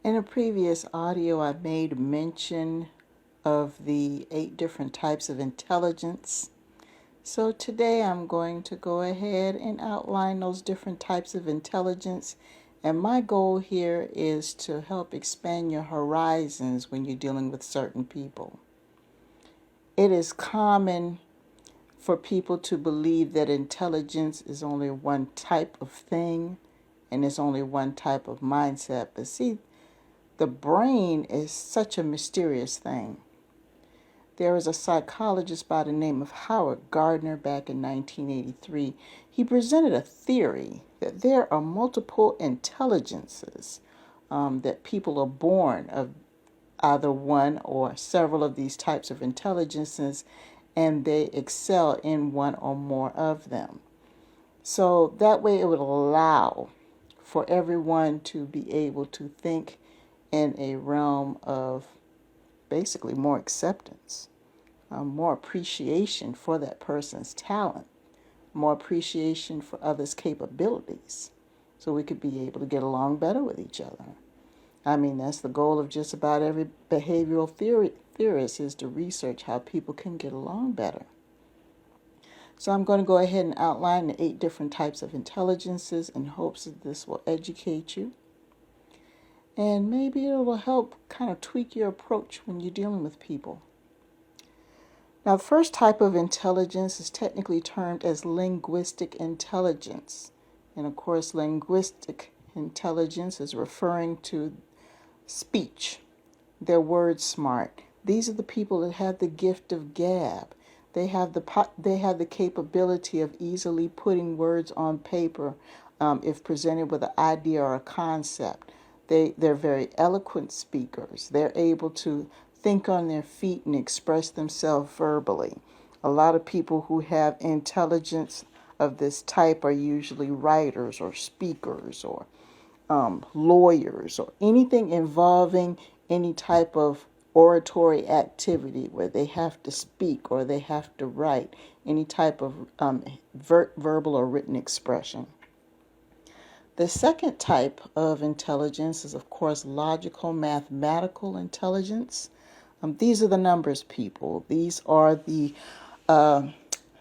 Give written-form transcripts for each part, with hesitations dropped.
In a previous audio, I made mention of the 8 different types of intelligence. So today I'm going to go ahead and outline those different types of intelligence. And my goal here is to help expand your horizons when you're dealing with certain people. It is common for people to believe that intelligence is only one type of thing and it's only one type of mindset. But see, the brain is such a mysterious thing. There was a psychologist by the name of Howard Gardner back in 1983. He presented a theory that there are multiple intelligences, that people are born of either one or several of these types of intelligences, and they excel in one or more of them. So that way it would allow for everyone to be able to think in a realm of basically more acceptance, more appreciation for that person's talent, more appreciation for others' capabilities, so we could be able to get along better with each other. I mean, that's the goal of just about every behavioral theorist, is to research how people can get along better. So I'm going to go ahead and outline the 8 different types of intelligences in hopes that this will educate you. And maybe it will help kind of tweak your approach when you're dealing with people. Now, the first type of intelligence is technically termed as linguistic intelligence. And of course, linguistic intelligence is referring to speech. They're word smart. These are the people that have the gift of gab. They have the capability of easily putting words on paper if presented with an idea or a concept. They're very eloquent speakers. They're able to think on their feet and express themselves verbally. A lot of people who have intelligence of this type are usually writers or speakers or lawyers or anything involving any type of oratory activity where they have to speak or they have to write, any type of verbal or written expression. The second type of intelligence is, of course, logical mathematical intelligence. These are the numbers people. These are the, I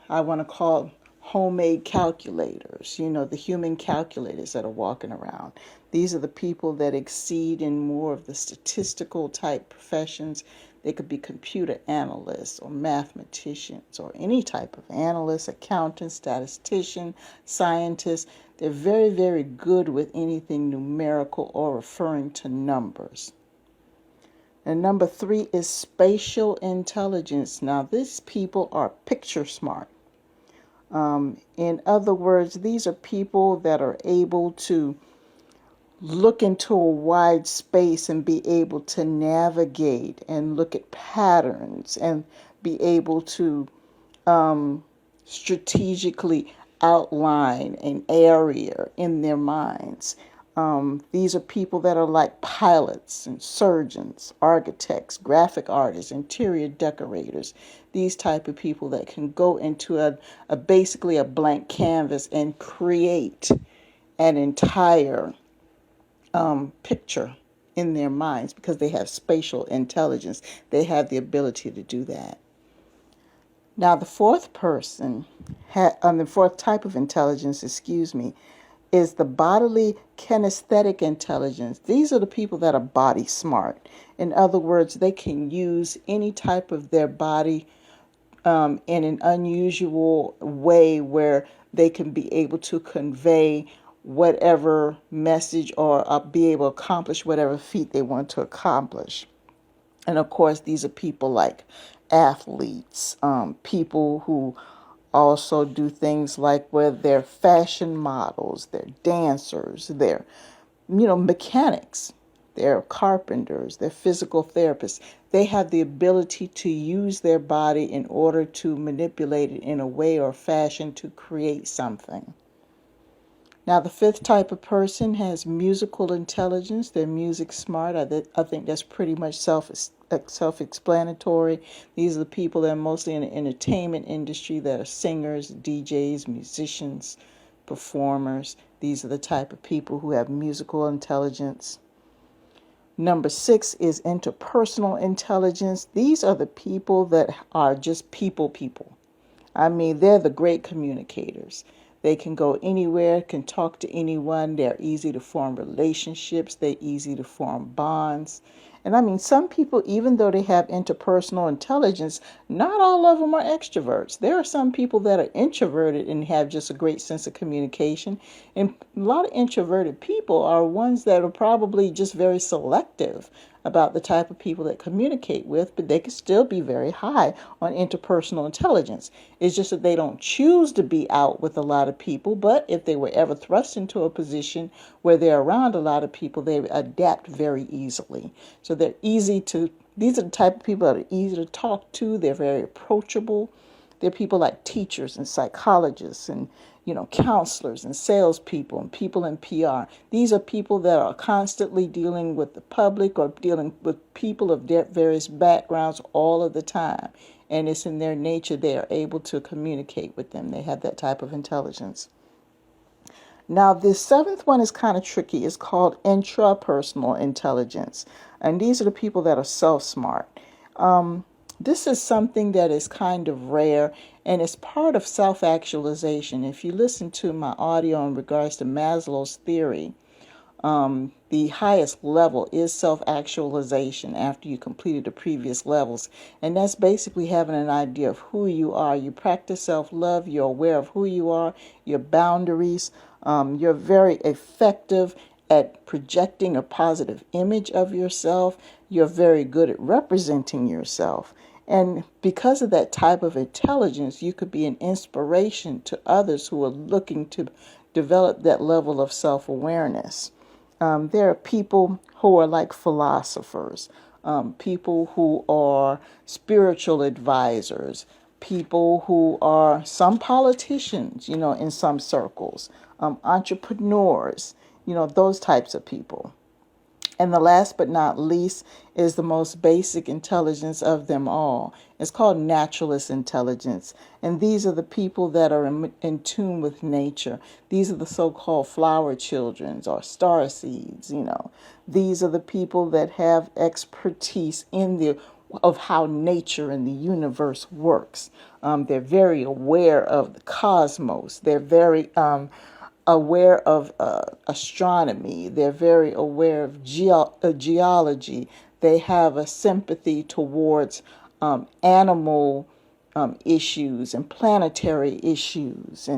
want to call homemade calculators, the human calculators that are walking around. These are the people that exceed in more of the statistical type professions. They could be computer analysts or mathematicians or any type of analyst, accountant, statistician, scientist. They're very, very good with anything numerical or referring to numbers. And number 3 is spatial intelligence. Now, these people are picture smart. In other words, these are people that are able to look into a wide space and be able to navigate and look at patterns and be able to strategically outline an area in their minds. These are people that are like pilots and surgeons, architects, graphic artists, interior decorators. These type of people that can go into a basically a blank canvas and create an entire picture in their minds because they have spatial intelligence. They have the ability to do that. Now, the fourth type of intelligence, is the bodily kinesthetic intelligence. These are the people that are body smart. In other words, they can use any type of their body in an unusual way where they can be able to convey whatever message or be able to accomplish whatever feat they want to accomplish. And of course, these are people like athletes, people who also do things like where they're fashion models, they're dancers, they're, mechanics, they're carpenters, they're physical therapists. They have the ability to use their body in order to manipulate it in a way or fashion to create something. Now, the fifth type of person has musical intelligence. They're music smart. I think that's pretty much self-explanatory. These are the people that are mostly in the entertainment industry that are singers, DJs, musicians, performers. These are the type of people who have musical intelligence. Number 6 is interpersonal intelligence. These are the people that are just people. I mean, they're the great communicators. They can go anywhere, can talk to anyone. They're easy to form relationships. They're easy to form bonds. And I mean, some people, even though they have interpersonal intelligence, not all of them are extroverts. There are some people that are introverted and have just a great sense of communication. And a lot of introverted people are ones that are probably just very selective about the type of people that communicate with, but they can still be very high on interpersonal intelligence. It's just that they don't choose to be out with a lot of people, but if they were ever thrust into a position where they're around a lot of people, they adapt very easily. So these are the type of people that are easy to talk to. They're very approachable. They're people like teachers and psychologists and counselors and salespeople and people in PR. These are people that are constantly dealing with the public or dealing with people of various backgrounds all of the time. And it's in their nature they are able to communicate with them. They have that type of intelligence. Now, this seventh one is kind of tricky. It's called intrapersonal intelligence. And these are the people that are self-smart. This is something that is kind of rare and it's part of self-actualization. If you listen to my audio in regards to Maslow's theory, the highest level is self-actualization after you completed the previous levels. And that's basically having an idea of who you are. You practice self-love. You're aware of who you are, your boundaries. You're very effective at projecting a positive image of yourself. You're very good at representing yourself. And because of that type of intelligence, you could be an inspiration to others who are looking to develop that level of self-awareness. There are people who are like philosophers, people who are spiritual advisors, people who are some politicians, in some circles, entrepreneurs, those types of people. And the last but not least is the most basic intelligence of them all. It's called naturalist intelligence. And these are the people that are in tune with nature. These are the so-called flower children or star seeds, These are the people that have expertise of how nature and the universe works. They're very aware of the cosmos. They're very aware of astronomy. They're very aware of geology. They have a sympathy towards animal issues and planetary issues.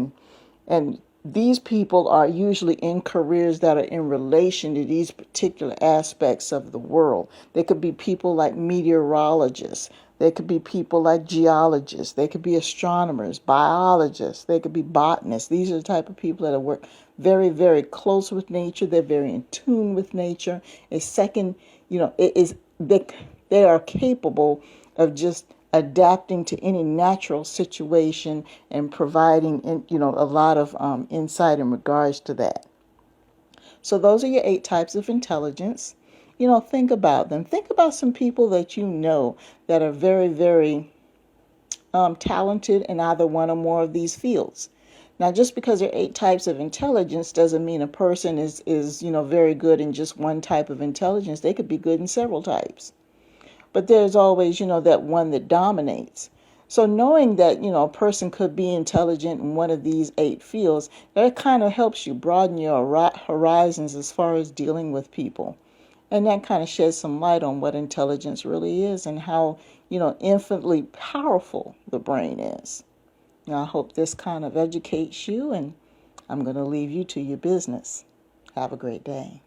And these people are usually in careers that are in relation to these particular aspects of the world. They could be people like meteorologists. They could be people like geologists. They could be astronomers, biologists. They could be botanists. These are the type of people that work very, very close with nature. They're very in tune with nature. They are capable of just adapting to any natural situation and providing, a lot of insight in regards to that. So those are your 8 types of intelligence. Think about them. Think about some people that that are very, very talented in either one or more of these fields. Now, just because there are 8 types of intelligence doesn't mean a person is very good in just one type of intelligence. They could be good in several types. But there's always, that one that dominates. So knowing that, a person could be intelligent in one of these 8 fields, that kind of helps you broaden your horizons as far as dealing with people. And that kind of sheds some light on what intelligence really is and how, infinitely powerful the brain is. Now, I hope this kind of educates you, and I'm going to leave you to your business. Have a great day.